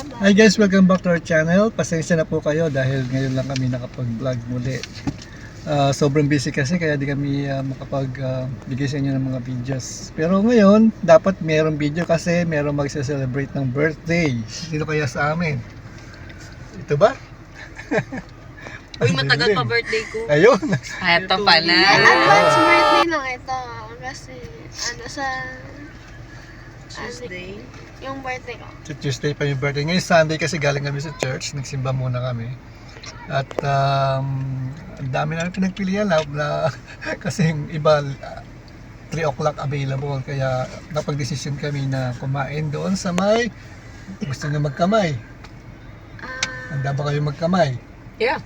Salamat. Hi guys, welcome back to our channel. Pasensya na po kayo dahil ngayon lang kami nakapag-vlog muli. Sobrang busy kasi kaya di kami makapag-bigay sa inyo ng mga videos. Pero ngayon, dapat mayroong video kasi mayroong magse-celebrate ng birthday. Sino kaya sa amin? Ito ba? Uy, matagal pa birthday ko. Ayun. Ito pala. Advance birthday lang ito. Kasi sa Tuesday. yung birthday ko. Tuesday pa yung birthday. Ngayon Sunday kasi galing kami sa church. Nagsimba muna kami. At ang dami namin pinagpilian na kasi yung iba 3 o'clock available. Kaya napag-desisyon kami na kumain doon sa may gusto nyo magkamay. Handa ba kayo magkamay? Yeah.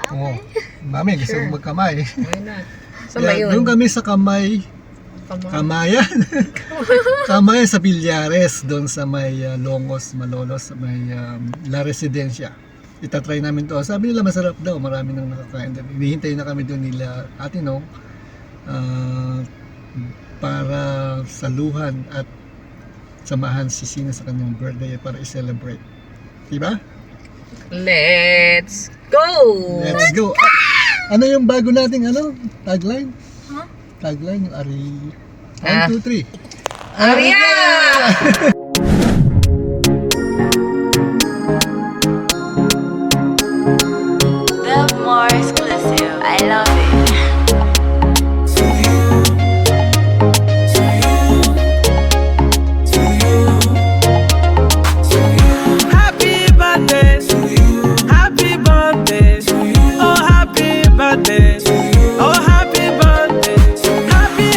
Okay. Oo. Mami, gusto mo magkamay. Why not? So, Kaya, doon kami sa Kamayan. Kamayan sa Villares, doon sa may Longos, Malolos, sa may La Residencia. Itatry namin to. Sabi nila masarap daw, marami nang nakakain. Hinihintay na kami doon nila Ate Nong para saluhan at samahan si Shinah sa kanyang birthday para i-celebrate. Diba? Let's go! Let's go! Ano yung bago nating tagline? Huh? Tagline yung Ari. 1, 2, 3. Arya! The more exclusive. I love it. Happy birthday to you. Happy birthday to you. Oh, happy birthday to you. Oh, happy birthday. Happy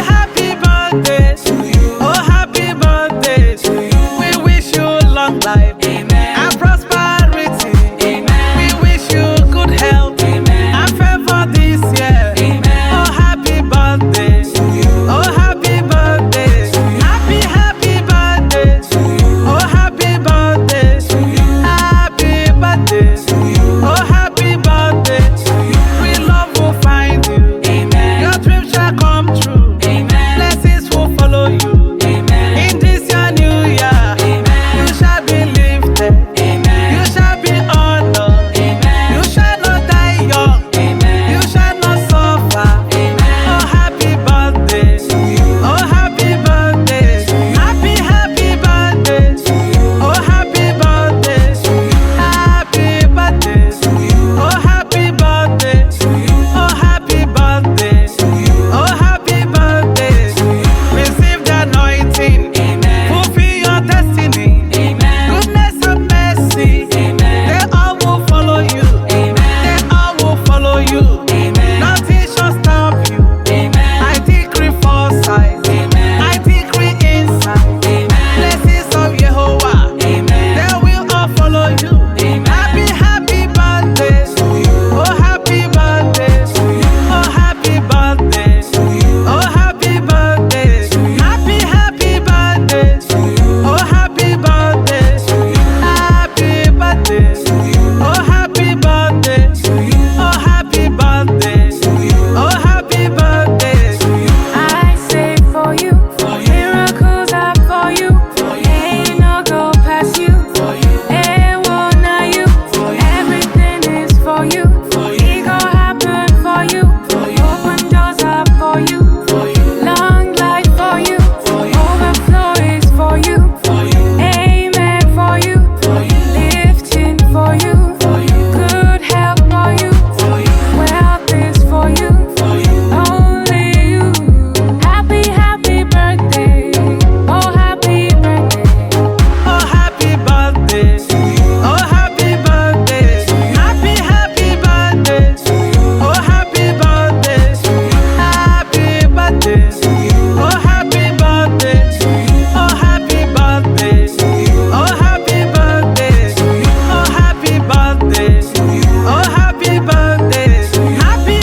birthday to you. Oh, happy birthday to you. We wish you long life. Amen. And prosperity. Amen. We wish you good health. Amen. And favor this year. Amen. Oh, happy birthday to you. Oh, happy birthday to you. Happy birthday to you. Oh, happy birthday to you. Happy birthday to you. Oh, happy birthday to you. We love will find you. Amen. Your dreams shall come true. Amen. Blessings will follow you. Amen. In this your new year. Amen. You shall be lifted. Amen. You shall be honored. Amen. You shall not die young. Amen. You shall not suffer. Amen. Oh, happy birthday to you. Oh, happy birthday to you. Happy birthday to you. Oh, happy birthday to you. Happy birthday to you. Oh, happy birthday to you. Oh, happy birthday to you. Oh, happy birthday to you. Receive the anointing. Amen. Fulfill your destiny. Amen. Goodness and mercy. Amen. They all will follow you. Amen. They all will follow you. Amen. Nothing shall stop you. Amen. I decree foresight. Amen. I decree insight. Amen. Blessings of Jehovah. Amen. They will all follow you. Amen. Happy birthday to you. Oh, happy birthday to you. Oh, happy birthday to you. Oh, happy birthday to you. Happy birthday to you. Oh, happy birthday to you. Happy birthday to you. Oh, happy birthday to you. Oh, happy birthday to you. Oh, happy birthday to you. I say for you, miracles are for you. Ain't no go past you. It won't know you. Everything is for you. It gon' happen for you. Open doors are for you. Long life for you. Overflow is for you. Amen for you. Lifting for you. Good health for you. Wealth is for you. Only you. Happy birthday. Oh, happy birthday. Oh, happy birthday to you. Oh, happy birthday to you. Happy birthday to you. Oh, happy birthday to you. Happy birthday to you. Oh, happy birthday to you. Oh, happy birthday to you. Oh, happy birthday to you. Oh, happy birthday to you. Oh, happy birthday to you. Happy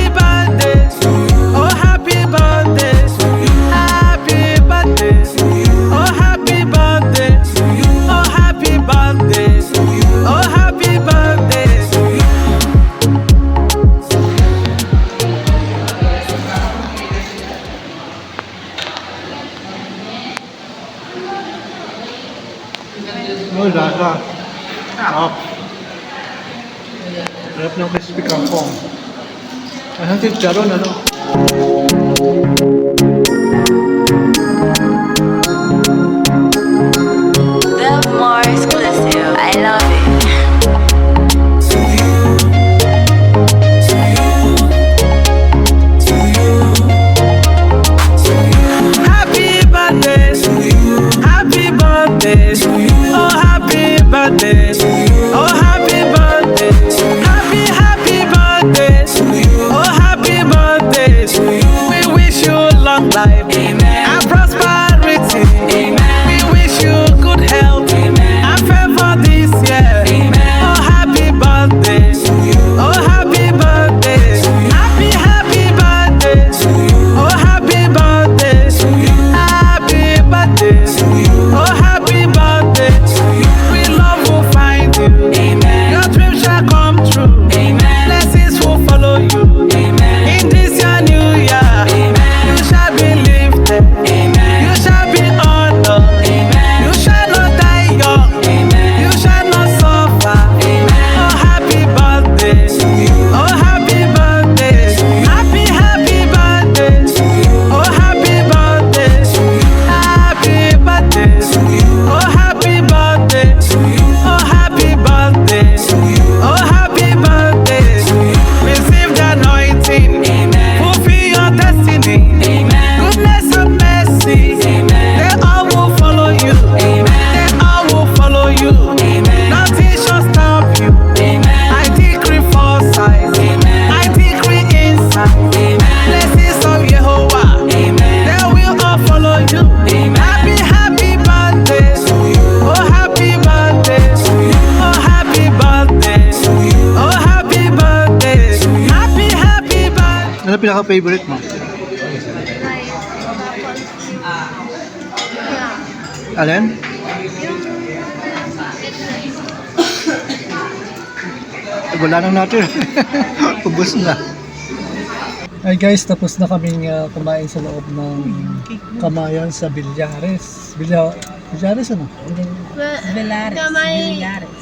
birthday to you. Oh, happy birthday to you. Happy birthday to you. Oh, happy birthday to you. Oh, happy birthday to you. Oh, happy birthday to you. Oh, lasa. Sarap. Sarap ng crispy kangkong. Asan si Charon, ano? More exclusive. I love it. Happy birthday to you. Happy birthday to you. Oh, happy birthday to you. Oh, happy birthday. Happy birthday to you. Oh, happy birthday to you. We wish you long life. Amen. And prosperity. Amen. We wish you good health. Amen. And favor this year. Amen. Oh, happy birthday to you. Oh, happy birthday. Happy birthday to you. Oh, happy birthday to you. Happy birthday to you. Oh, happy birthday to you. We love will find you. Amen. Your dreams shall come true. Amen. Blessings will follow you. Amen. In this your new year. Amen. You shall be lifted. Amen. You shall be honored. Amen. You shall not die young. Amen. You shall not suffer. Amen. Oh, happy birthday to you. Oh, happy birthday to you. Happy birthday to you. Oh, happy birthday to you. Happy birthday to you. Oh, happy birthday to you. Oh, happy birthday to you. Oh, happy birthday to you. Receive the anointing. Amen. Fulfill your destiny. Amen. Goodness and mercy. Amen. They all will follow you. Amen. They all will follow you. Amen. Nothing shall stop you. Amen. I decree foresight. Amen. I decree insight. Amen. Blessings of Jehovah. Amen. They will all follow you. Amen. Happy birthday to you. Oh, happy birthday to you. Oh, happy birthday to you. Oh, happy birthday to you. Happy birthday. Ano pinaka-favorite mo? Alin? Wala nang natin. Ubus na. Hi guys, tapos na kaming kumain sa loob ng Kamayan sa Villares. Villares ano? Villares.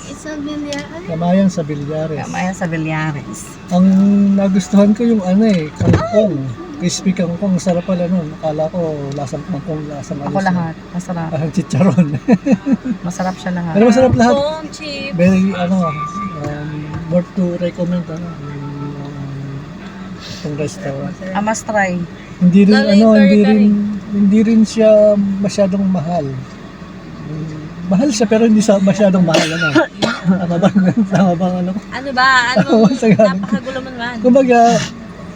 It's a Villares. Kamayan sa Villares. Kamayan sa Villares. Ang nagustuhan ko yung kangkong. Crispy kangkong. Sarap pala nun. Akala ko lasang kangkong, lasang Ako lahat. Masarap. Parang chicharon. Masarap siya lahat. Pero masarap lahat. Kung cheap. Very, worth to recommend, itong restaurant. Must try. Hindi rin, Very hindi rin siya masyadong mahal. Mahal siya pero hindi siya masyadong mahal, Tama bang Ano ba? Ano? Sa- Napakagulo man man. Kumbaga,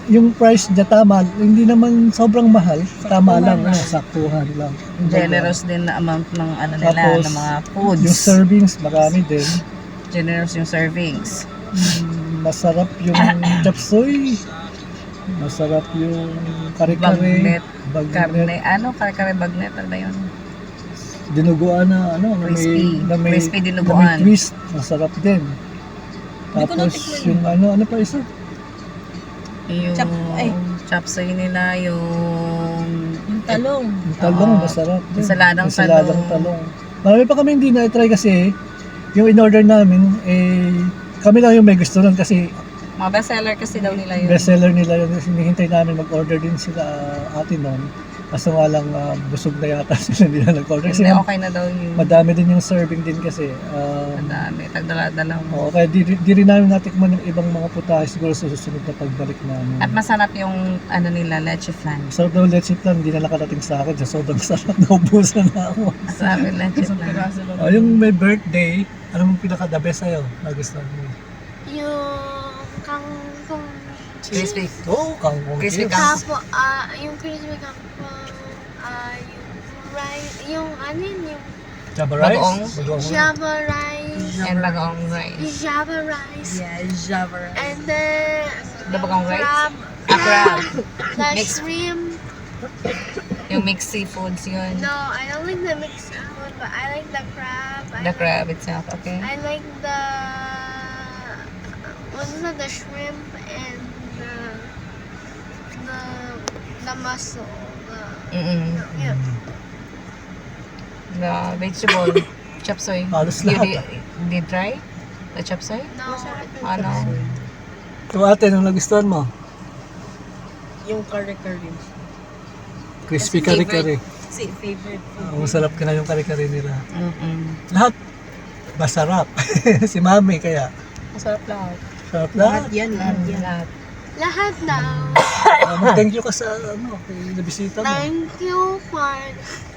yung price niya tama, hindi naman sobrang mahal, tama lang, saktuhan lang. Generous din na amount ng nila, Tapos, ng mga foods. Yung servings, marami din. Generous yung servings. Masarap yung chop suey. Masarap yung kare-kare. Bagnet. Karne. Ano? Kare-kare bagnet. Ano ba yun? Dinuguan na Crispy. na may Crispy na dinuguan. may twist. Masarap din. Tapos yung ano pa isa? Yung chop suey nila, yung talong. Yung talong, masarap din. Ensaladang talong. Marami pa kami hindi na-try kasi yung in-order namin, kami lang yung may gusto nun kasi mga bestseller kasi daw nila yun. bestseller nila yun. Hinihintay namin mag-order din sila atin nun. Kaso nga lang busog na yata sila, hindi na nag-order. Kasi Hindi, okay na daw yung madami din yung serving din kasi. madami. Tagdala-dala mo. Kaya di rin namin natikman yung ibang mga putahe siguro sa susunod na pagbalik namin. At masarap yung nila, leche flan. Sarap daw leche flan, hindi na nakarating sa akin. Sobrang sarap, naubusan na ako. Masarap yung leche flan. Yung may birthday, ano mong pinaka-the best sa'yo? Nagustuhan mo? Yung kangkong. Crispy. Oo, kangkong. Crispy chips. Tapo, yung crispy kangkong, yung rice, yung ano yun, yung Java rice? Bagoong. Java rice. And bagoong rice. Java rice. Yeah, Java rice. And then, The bagoong rice? crab. Crab. The Mixed. shrimp. Yung mixed seafoods yun. No, I don't like the mixed food, but I like the crab. The crab itself, okay? I like the, what's that, the shrimp and the mussel. Mm-mm. Yeah. The vegetable. Chapsoy. Halos You lahat. did try? The chapsoy? No. Ano? Ito ate, anong nagustuhan mo? Yung kare-kare. Crispy kare-kare. Favorite Masarap ka na yung kare-kare nila. Mm-mm. Lahat masarap. Si Mami kaya. Masarap lahat. Sarap lahat. Yan, lahat. Lahat daw. Thank you ka sa nabisita mo. Thank you for...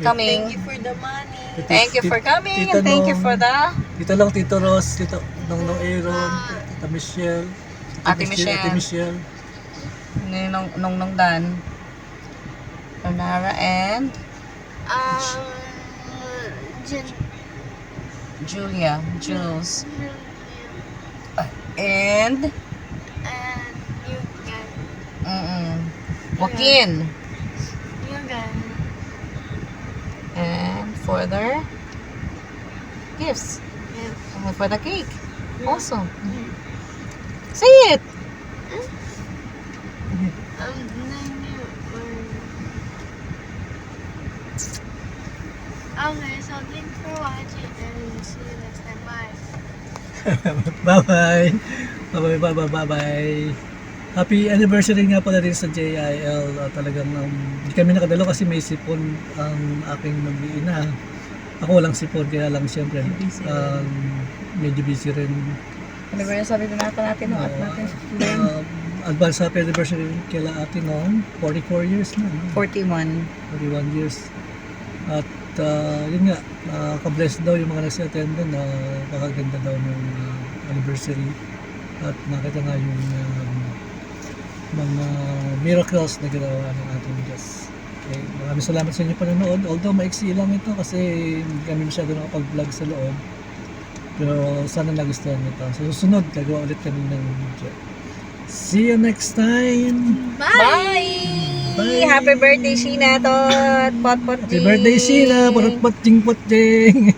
Coming. Thank you for the money. Thank you for coming. Tita And thank you Nong, for the... Tito Long, Tito Ross, Tito Nong Aaron, Tita Michelle, Ate Michelle. Ate Michelle. Nung Dan. Tara-Arya and Jen... Julia. Jules. And... And you guys. Joaquin. You guys. And for their gifts. Yes. And for the cake. Also. Say it. Thank you for... Okay, so thanks for watching and see you next time. Bye. Bye-bye. Bye-bye. Happy anniversary nga pala din sa JIL. Talagang hindi kami nakadalo kasi may sipon ang aking mag-iina. Ako walang sipon kaya lang siyempre medyo busy rin. Anniversary din natin no? At natin. Advance happy anniversary kila ate noon. 44 years na. 41. 41 years. At yun nga, ka-bless daw yung mga nag-attend doon na pakaganda daw ng anniversary. At nakita nga yung mga miracles na ginawa ng ating Diyos. Okay, maraming salamat sa inyo panonood. Although maiksi lang ito kasi hindi kami masyado nakapag-vlog sa loob. Pero sana nagustuhan nyo ito. Sa susunod, gagawa ulit kami ng video. See you next time! Bye! Happy birthday, Shinah, Tot! Pot-pot Happy birthday, Shinah! Potting-potting!